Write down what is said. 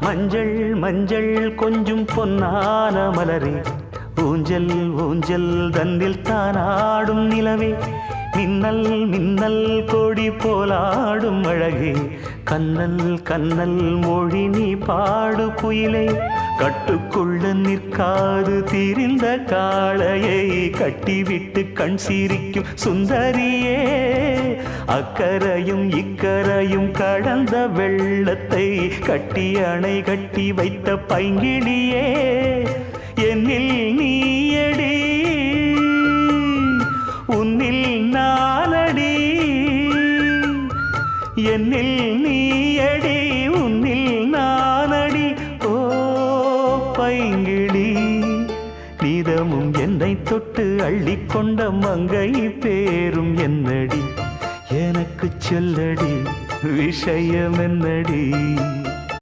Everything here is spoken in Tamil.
மஞ்சள் மஞ்சள் கொஞ்சம் பொன்னான மலரே, ஊஞ்சல் ஊஞ்சல் தன்னில் தானாடும் நிலவே, மின்னல் மின்னல் கொடி போலாடும் அழகே, கண்ணல் கண்ணல் மொழி நீ பாடு குயிலே, கட்டுக்குள்ள நிற்காது திரிந்த காளையை கட்டிவிட்டு கண் சிரிக்கும் சுந்தரியே, அக்கரையும் இக்கரையும் கடந்த வெள்ளத்தை கட்டி அணை கட்டி வைத்த பைங்கிளியே, என்னில் நீயடி உன்னில் நானடி, என்னில் நீயடி உன்னில் நானடி. ஓ பைங்கிளி, நீதமும் என்னை தொட்டு அள்ளிக்கொண்ட மங்கை பேரும் என்னடி, எனக்கு சொல்லடி விஷயம் என்னடி.